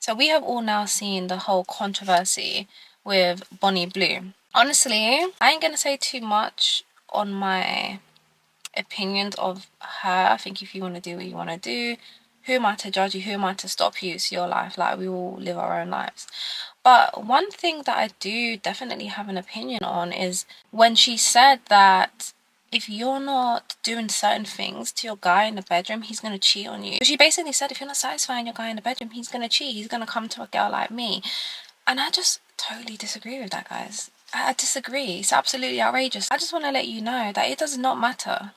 So we have all now seen the whole controversy with Bonnie Blue. Honestly, I ain't gonna say too much on my opinions of her. I think if you want to do what you want to do, who am I to judge you? Who am I to stop you? It's your life. Like, we all live our own lives. But one thing that I do definitely have an opinion on is when she said that if you're not doing certain things to your guy in the bedroom, he's going to cheat on you. She basically said if you're not satisfying your guy in the bedroom, he's going to cheat. He's going to come to a girl like me. And I just totally disagree with that, guys. I disagree. It's absolutely outrageous. I just want to let you know that it does not matter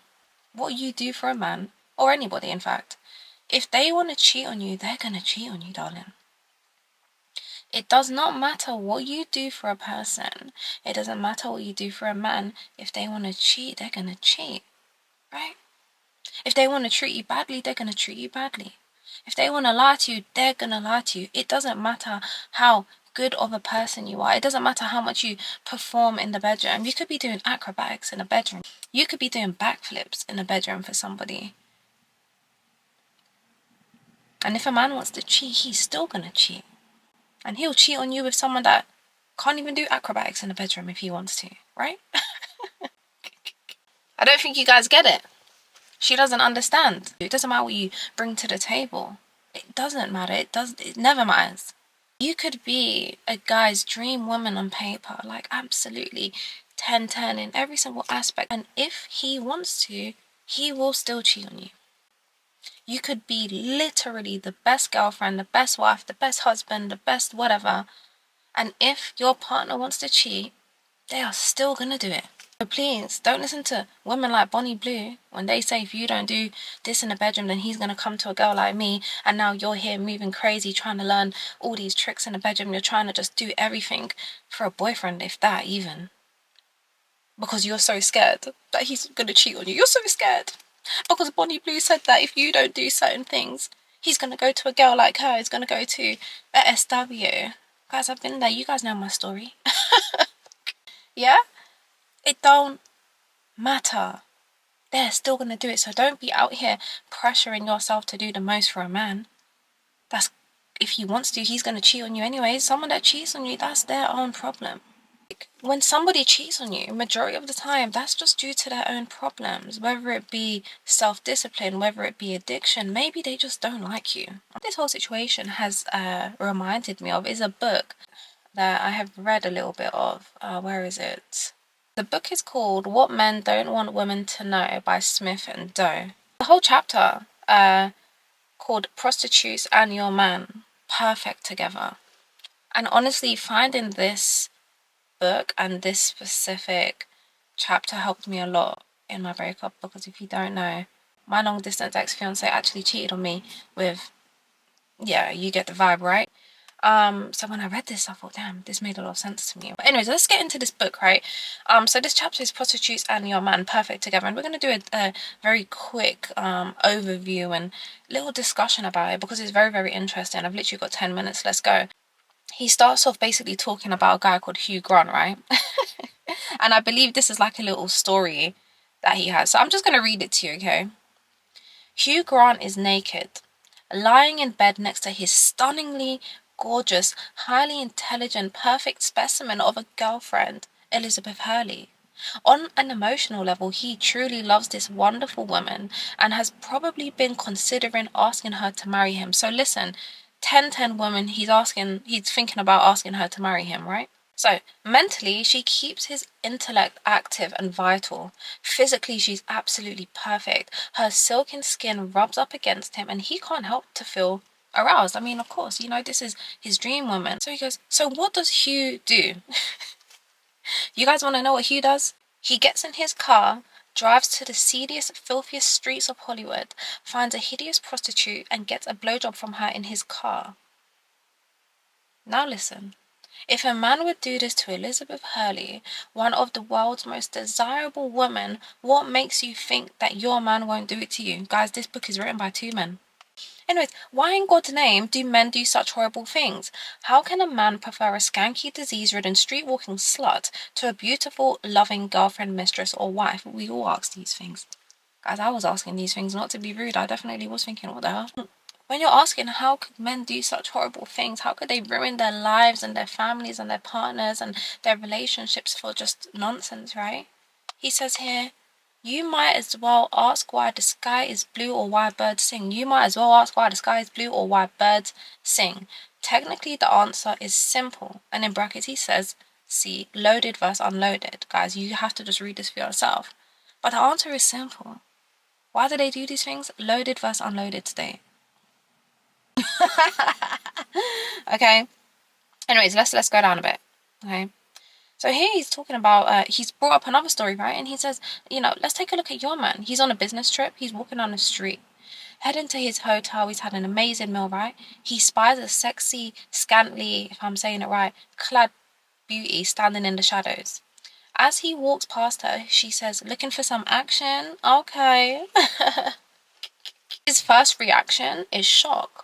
what you do for a man, or anybody in fact. If they want to cheat on you, they're going to cheat on you, darling. It does not matter what you do for a person. It doesn't matter what you do for a man. If they want to cheat, they're going to cheat, right? If they want to treat you badly, they're going to treat you badly. If they want to lie to you, they're going to lie to you. It doesn't matter how good of a person you are. It doesn't matter how much you perform in the bedroom. You could be doing acrobatics in a bedroom. You could be doing backflips in a bedroom for somebody. And if a man wants to cheat, he's still going to cheat. And he'll cheat on you with someone that can't even do acrobatics in the bedroom if he wants to, right? I don't think you guys get it. She doesn't understand. It doesn't matter what you bring to the table. It doesn't matter. It never matters. You could be a guy's dream woman on paper, like absolutely 10-10 in every single aspect. And if he wants to, he will still cheat on you. You could be literally the best girlfriend, the best wife, the best husband, the best whatever. And if your partner wants to cheat, they are still going to do it. So please, don't listen to women like Bonnie Blue when they say if you don't do this in the bedroom, then he's going to come to a girl like me. And now you're here moving crazy, trying to learn all these tricks in the bedroom. You're trying to just do everything for a boyfriend, if that even. Because you're so scared that he's going to cheat on you. You're so scared. Because Bonnie Blue said that if you don't do certain things, he's going to go to a girl like her. He's going to go to a SW. Guys, I've been there. You guys know my story. Yeah? It don't matter. They're still going to do it. So don't be out here pressuring yourself to do the most for a man. That's, if he wants to, he's going to cheat on you anyways. Someone that cheats on you, that's their own problem. When somebody cheats on you, majority of the time, that's just due to their own problems. Whether it be self-discipline, whether it be addiction, maybe they just don't like you. What this whole situation has reminded me of is a book that I have read a little bit of. Where is it? The book is called What Men Don't Want Women to Know by Smith and Doe. The whole chapter called Prostitutes and Your Man Perfect Together. And honestly, finding this book and this specific chapter helped me a lot in my breakup, because if you don't know, my long distance ex-fiance actually cheated on me with, yeah, you get the vibe, right? So when I read this, I thought, damn, this made a lot of sense to me. But anyways, let's get into this book, right? So this chapter is Prostitutes and Your Man Perfect Together, and we're going to do a very quick overview and little discussion about it, because it's very, very interesting. I've literally got 10 minutes. Let's go. He starts off basically talking about a guy called Hugh Grant, right? And I believe this is like a little story that he has. So I'm just going to read it to you, okay? Hugh Grant is naked, lying in bed next to his stunningly gorgeous, highly intelligent, perfect specimen of a girlfriend, Elizabeth Hurley. On an emotional level, he truly loves this wonderful woman and has probably been considering asking her to marry him. So listen, 10-10 woman, he's thinking about asking her to marry him, right? So mentally, she keeps his intellect active and vital. Physically, she's absolutely perfect. Her silken skin rubs up against him and he can't help to feel aroused. I mean, of course, you know, this is his dream woman. So he goes, so what does Hugh do? You guys want to know what Hugh does? He gets in his car, drives to the seediest, filthiest streets of Hollywood, finds a hideous prostitute and gets a blowjob from her in his car. Now listen. If a man would do this to Elizabeth Hurley, one of the world's most desirable women, what makes you think that your man won't do it to you? Guys, this book is written by 2 men. Anyways, why in God's name do men do such horrible things? How can a man prefer a skanky, disease-ridden, street-walking slut to a beautiful, loving girlfriend, mistress, or wife? We all ask these things. Guys, I was asking these things, not to be rude. I definitely was thinking, what the hell? When you're asking how could men do such horrible things, how could they ruin their lives and their families and their partners and their relationships for just nonsense, right? He says here, you might as well ask why the sky is blue or why birds sing. You might as well ask why the sky is blue or why birds sing. Technically, the answer is simple. And in brackets, he says, see, loaded versus unloaded. Guys, you have to just read this for yourself. But the answer is simple. Why do they do these things? Loaded versus unloaded state. Okay. Anyways, let's go down a bit. Okay. So here he's talking about, he's brought up another story, right? And he says, let's take a look at your man. He's on a business trip. He's walking on the street. Heading to his hotel, he's had an amazing meal, right? He spies a sexy, scantily, if I'm saying it right, clad beauty standing in the shadows. As he walks past her, she says, looking for some action? Okay. His first reaction is shock.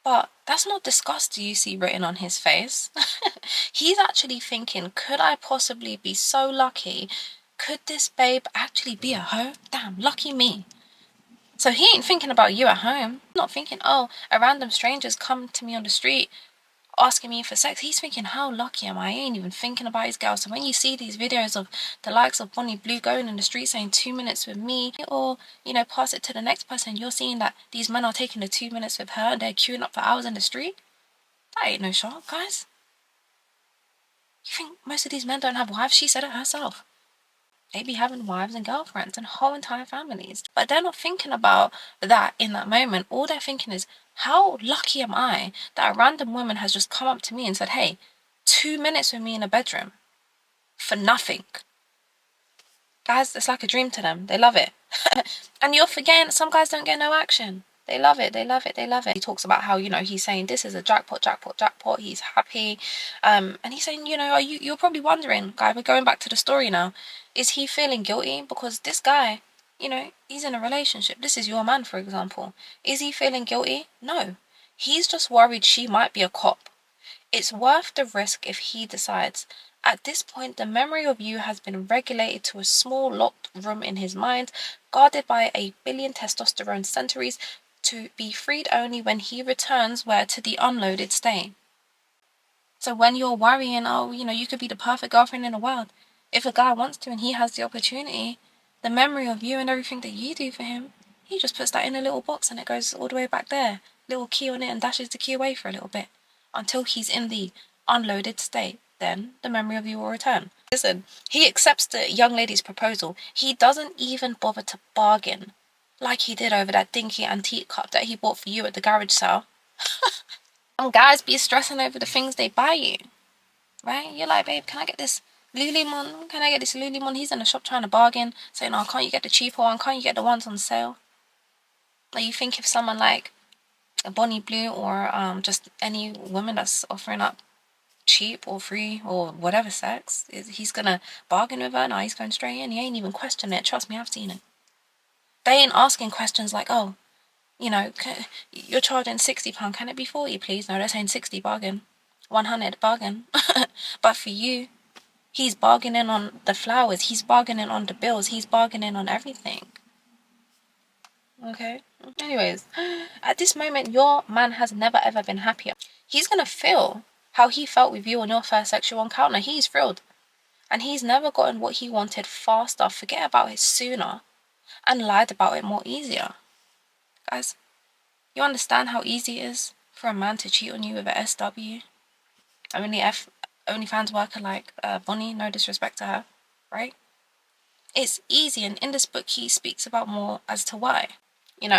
But that's not disgust you see written on his face. He's actually thinking, could I possibly be so lucky? Could this babe actually be a hoe? Damn, lucky me. So he ain't thinking about you at home. Not thinking, oh, a random stranger's come to me on the street asking me for sex. He's thinking, how lucky am I? He ain't even thinking about his girl. So when you see these videos of the likes of Bonnie Blue going in the street saying 2 minutes with me, or pass it to the next person, you're seeing that these men are taking the 2 minutes with her and they're queuing up for hours in the street. That ain't no shot, guys. You think most of these men don't have wives? She said it herself. They be having wives and girlfriends and whole entire families. But they're not thinking about that in that moment. All they're thinking is, how lucky am I that a random woman has just come up to me and said, hey, 2 minutes with me in a bedroom for nothing. Guys, it's like a dream to them. They love it. And you're forgetting some guys don't get no action. They love it. They love it. They love it. He talks about how, he's saying this is a jackpot, jackpot, jackpot. He's happy. And he's saying, you're probably wondering, guy, we're going back to the story now. Is he feeling guilty? Because this guy, he's in a relationship. This is your man, for example. Is he feeling guilty? No. He's just worried she might be a cop. It's worth the risk if he decides. At this point, the memory of you has been regulated to a small locked room in his mind, guarded by a billion testosterone centaurs, to be freed only when he returns to the unloaded state. So when you're worrying, oh, you could be the perfect girlfriend in the world. If a guy wants to and he has the opportunity, the memory of you and everything that you do for him, he just puts that in a little box and it goes all the way back there. Little key on it and dashes the key away for a little bit. Until he's in the unloaded state. Then the memory of you will return. Listen, he accepts the young lady's proposal. He doesn't even bother to bargain. Like he did over that dinky antique cup that he bought for you at the garage sale. Some guys be stressing over the things they buy you. Right? You're like, babe, can I get this Lululemon? Can I get this Lululemon? He's in the shop trying to bargain. Saying, oh, can't you get the cheaper one? Can't you get the ones on sale? Like, you think if someone like a Bonnie Blue or just any woman that's offering up cheap or free or whatever sex, he's gonna bargain with her? No, he's going straight in. He ain't even questioning it. Trust me, I've seen it. They ain't asking questions like, oh, you're charging £60. Can it be 40, please? No, they're saying 60, bargain. 100, bargain. But for you, he's bargaining on the flowers. He's bargaining on the bills. He's bargaining on everything. Okay? Anyways, at this moment, your man has never ever been happier. He's gonna feel how he felt with you on your first sexual encounter. He's thrilled. And he's never gotten what he wanted faster, forget about it sooner, and lied about it more easier. Guys, you understand how easy it is for a man to cheat on you with a SW? OnlyFans worker like Bonnie, no disrespect to her, right? It's easy, and in this book he speaks about more as to why.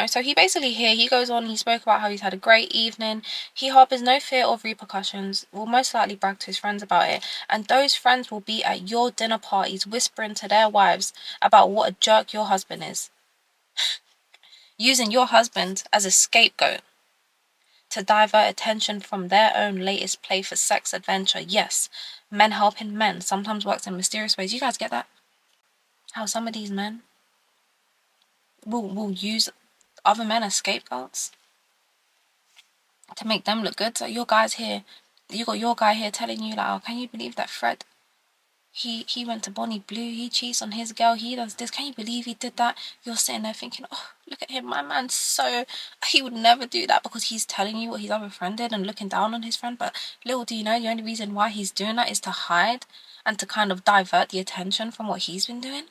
So he goes on, he spoke about how he's had a great evening. He harbors no fear of repercussions, will most likely brag to his friends about it, and those friends will be at your dinner parties whispering to their wives about what a jerk your husband is. Using your husband as a scapegoat to divert attention from their own latest play for sex adventure. Yes, men helping men sometimes works in mysterious ways. You guys get that? How some of these men will use other men as scapegoats to make them look good. So you got your guy here telling you like, oh, can you believe that Fred? He went to Bonnie Blue, he cheats on his girl, he does this. Can you believe he did that? You're sitting there thinking, oh, Look at him, my man's so, he would never do that because he's telling you what his other friend did and looking down on his friend. But little do you know, the only reason why he's doing that is to hide and to kind of divert the attention from what he's been doing.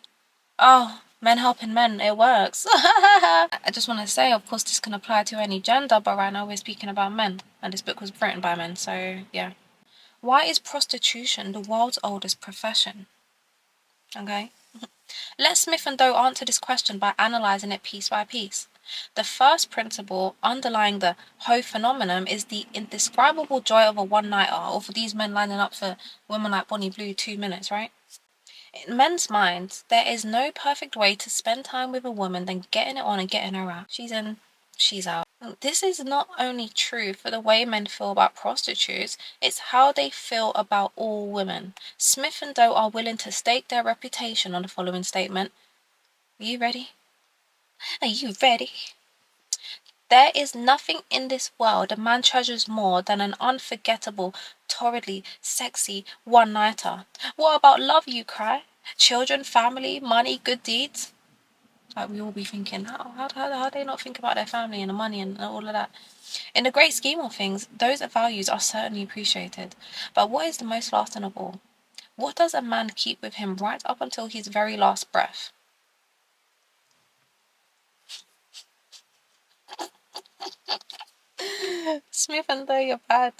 Oh, men helping men, it works. I just want to say, of course, this can apply to any gender, but right now we're speaking about men, and this book was written by men, so yeah. Why is prostitution the world's oldest profession? Okay. Let Smith and Doe answer this question by analysing it piece by piece. The first principle underlying the hoe phenomenon is the indescribable joy of a one-nighter, or for these men lining up for women like Bonnie Blue 2 minutes, right? In men's minds, there is no perfect way to spend time with a woman than getting it on and getting her out. She's in, she's out. This is not only true for the way men feel about prostitutes, it's how they feel about all women. Smith and Doe are willing to stake their reputation on the following statement. Are you ready? Are you ready? There is nothing in this world a man treasures more than an unforgettable, torridly sexy one-nighter. What about love, you cry? Children, family, money, good deeds? Like we all be thinking, how they not think about their family and the money and all of that? In the great scheme of things, those values are certainly appreciated. But what is the most lasting of all? What does a man keep with him right up until his very last breath? Smith and Doe, you're bad.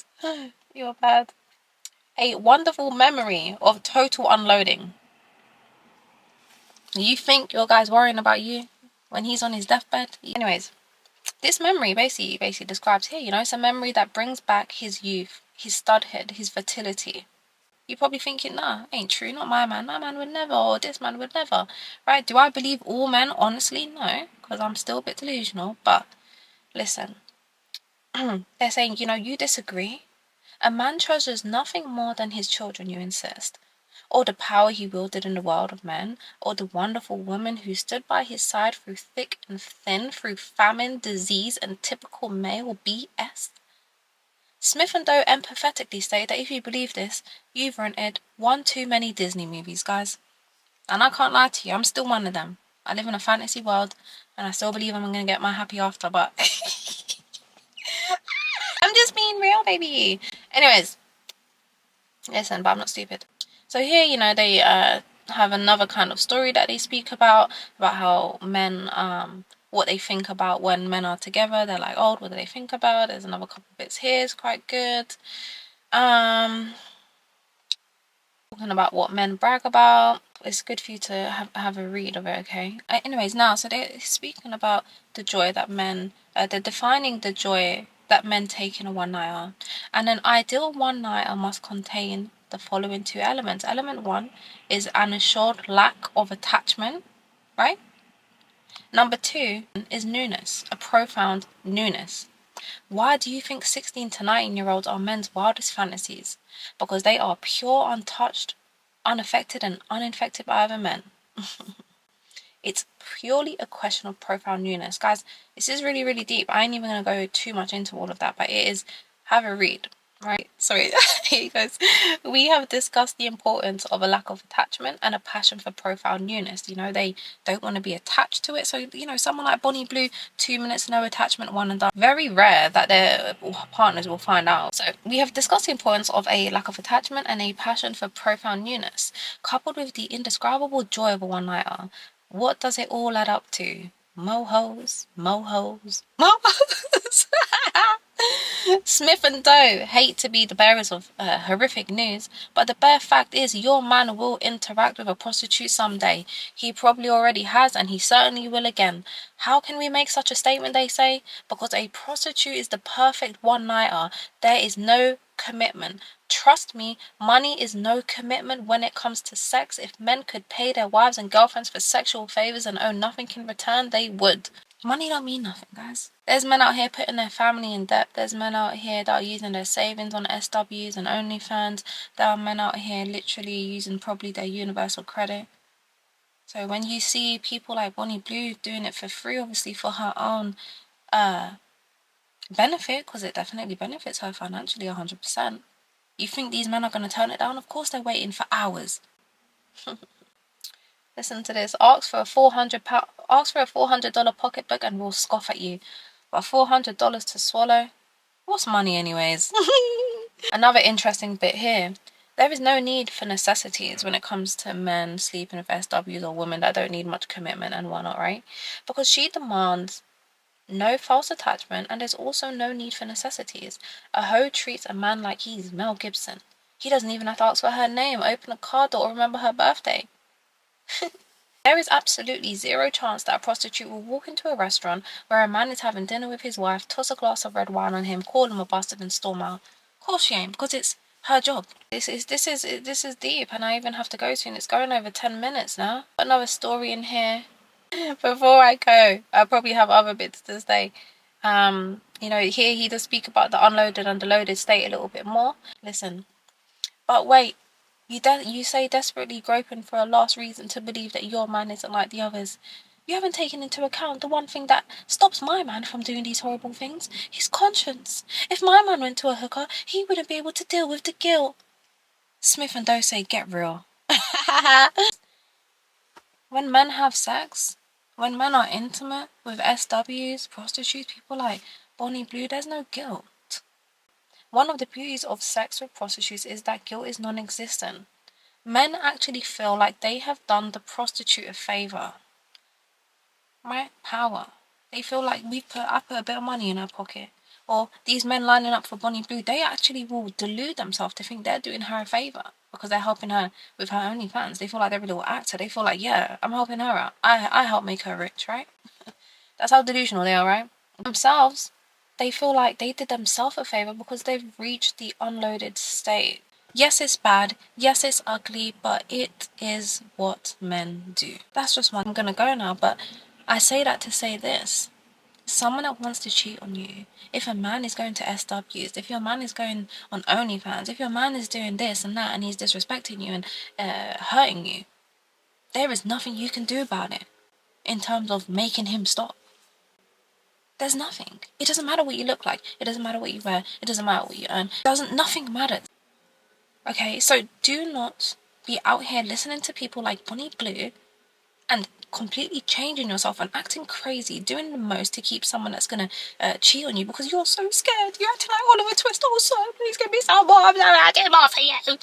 You're bad. A wonderful memory of total unloading. You think your guy's worrying about you when he's on his deathbed? Anyways, this memory basically describes here, it's a memory that brings back his youth, his studhood, his fertility. You're probably thinking, nah, ain't true, not my man. My man would never, or this man would never. Right? Do I believe all men? Honestly, no, because I'm still a bit delusional. But listen, they're saying, you disagree. A man treasures nothing more than his children, you insist, or the power he wielded in the world of men, or the wonderful woman who stood by his side through thick and thin, through famine, disease, and typical male BS. Smith and Doe empathetically state that if you believe this, you've rented one too many Disney movies, guys. And I can't lie to you, I'm still one of them. I live in a fantasy world, and I still believe I'm gonna get my happy after, but I'm just being real, baby. Anyways, listen, but I'm not stupid. So here, they have another kind of story that they speak about how men, what they think about when men are together. They're like, oh, what do they think about? There's another couple bits here, it's quite good. Talking about what men brag about. It's good for you to have a read of it, okay? Anyways, now, so they're speaking about the joy that men, they're defining the joy that men take in a one-nighter. And an ideal one-nighter must contain the following two elements. Element one is an assured lack of attachment, right? Number two is newness, a profound newness. Why do you think 16 to 19-year-olds are men's wildest fantasies? Because they are pure, untouched, unaffected, and uninfected by other men. It's purely a question of profound newness. Guys, this is really, really deep. I ain't even going to go too much into all of that, but it is, have a read, right? Sorry, here it goes. We have discussed the importance of a lack of attachment and a passion for profound newness. They don't want to be attached to it. So, someone like Bonnie Blue, 2 minutes, no attachment, one and done. Very rare that their partners will find out. So we have discussed the importance of a lack of attachment and a passion for profound newness, coupled with the indescribable joy of a one-nighter. What does it all add up to? Mohos, mohos, mohos. Smith and Doe hate to be the bearers of horrific news, but the bare fact is your man will interact with a prostitute someday. He probably already has, and he certainly will again. How can we make such a statement, they say? Because a prostitute is the perfect one-nighter. There is no commitment. Trust me, money is no commitment when it comes to sex. If men could pay their wives and girlfriends for sexual favors and owe nothing in return, they would. Money don't mean nothing, guys. There's men out here putting their family in debt. There's men out here that are using their savings on SWs and OnlyFans. There are men out here literally using probably their universal credit. So when you see people like Bonnie Blue doing it for free, obviously for her own benefit, because it definitely benefits her financially 100%. You think these men are going to turn it down? Of course they're waiting for hours. Listen to this. Ask for a $400 pocketbook and we'll scoff at you. But $400 to swallow? What's money anyways? Another interesting bit here. There is no need for necessities when it comes to men sleeping with SWs or women that don't need much commitment and whatnot, right? Because she demands no false attachment and there's also no need for necessities. A hoe treats a man like he's Mel Gibson. He doesn't even have to ask for her name, open a card, or remember her birthday. There is absolutely zero chance that a prostitute will walk into a restaurant where a man is having dinner with his wife, toss a glass of red wine on him, call him a bastard and storm out. Of course she ain't, because it's her job. This is deep, and I even have to go soon. It's going over 10 minutes now. Another story in here. Before I go, I probably have other bits to say. Here he does speak about the unloaded and deloaded state a little bit more. Listen, but wait. You say desperately groping for a last reason to believe that your man isn't like the others. You haven't taken into account the one thing that stops my man from doing these horrible things. His conscience. If my man went to a hooker, he wouldn't be able to deal with the guilt. Smith and Doe say, get real. When men have sex, when men are intimate with SWs, prostitutes, people like Bonnie Blue, there's no guilt. One of the beauties of sex with prostitutes is that guilt is non-existent. Men actually feel like they have done the prostitute a favor. Right? Power. They feel like I put a bit of money in her pocket. Or these men lining up for Bonnie Blue, they actually will delude themselves to think they're doing her a favor because they're helping her with her OnlyFans. They feel like they're a little actor. They feel like, yeah, I'm helping her out. I help make her rich, right? That's how delusional they are, right? Themselves, they feel like they did themselves a favor because they've reached the unloaded state. Yes, it's bad. Yes, it's ugly, but it is what men do. That's just one. I'm gonna go now, but I say that to say this. Someone that wants to cheat on you, if a man is going to SWs, if your man is going on OnlyFans, if your man is doing this and that and he's disrespecting you and hurting you, there is nothing you can do about it in terms of making him stop. There's nothing. It doesn't matter what you look like. It doesn't matter what you wear. It doesn't matter what you earn. Nothing matters. Okay, so do not be out here listening to people like Bonnie Blue and completely changing yourself and acting crazy, doing the most to keep someone that's gonna cheat on you because you're so scared. You're acting like Oliver Twist also. Please give me some more. I'm sorry, I did more for you.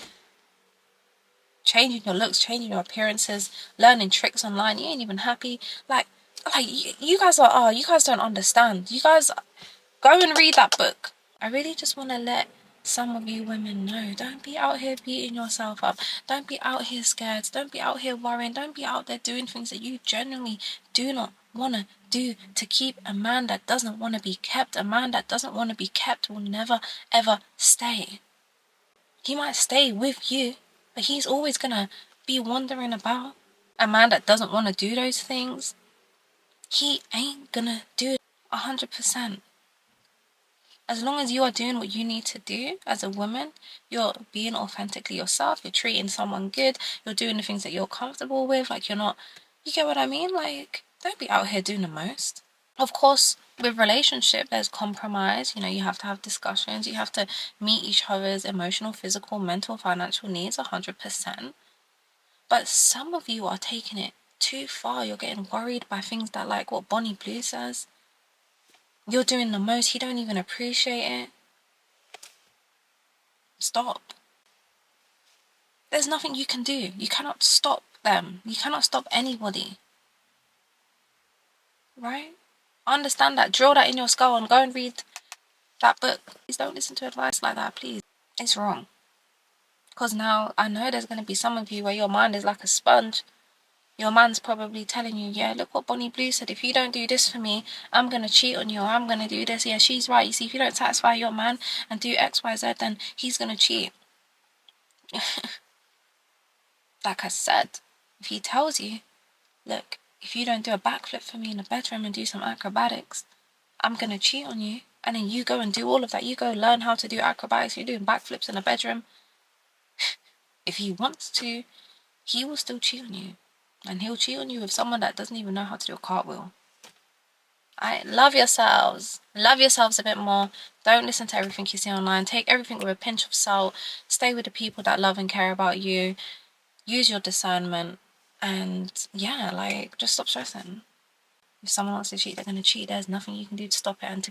Changing your looks, changing your appearances, learning tricks online. You ain't even happy. Like you guys are. You guys don't understand. You guys go and read that book. I really just want to let some of you women know, don't be out here beating yourself up. Don't be out here scared. Don't be out here worrying. Don't be out there doing things that you genuinely do not want to do to keep a man that doesn't want to be kept. A man that doesn't want to be kept will never, ever stay. He might stay with you, but he's always going to be wandering about. A man that doesn't want to do those things, he ain't going to do it 100%. As long as you are doing what you need to do as a woman, you're being authentically yourself, you're treating someone good, you're doing the things that you're comfortable with, like you're not, you get what I mean? Like, don't be out here doing the most. Of course, with relationship, there's compromise, you have to have discussions, you have to meet each other's emotional, physical, mental, financial needs 100%. But some of you are taking it too far. You're getting worried by things that, like what Bonnie Blue says. You're doing the most, he don't even appreciate it. Stop. There's nothing you can do. You cannot stop them. You cannot stop anybody. Right? Understand that. Drill that in your skull and go and read that book. Please don't listen to advice like that, please. It's wrong. Because now I know there's going to be some of you where your mind is like a sponge. Your man's probably telling you, yeah, look what Bonnie Blue said. If you don't do this for me, I'm going to cheat on you, or I'm going to do this. Yeah, she's right. You see, if you don't satisfy your man and do X, Y, Z, then he's going to cheat. Like I said, if he tells you, look, if you don't do a backflip for me in the bedroom and do some acrobatics, I'm going to cheat on you. And then you go and do all of that. You go learn how to do acrobatics. You're doing backflips in the bedroom. If he wants to, he will still cheat on you. And he'll cheat on you with someone that doesn't even know how to do a cartwheel. Love yourselves. Love yourselves a bit more. Don't listen to everything you see online. Take everything with a pinch of salt. Stay with the people that love and care about you. Use your discernment. And yeah, like, just stop stressing. If someone wants to cheat, they're gonna cheat. There's nothing you can do to stop it. And to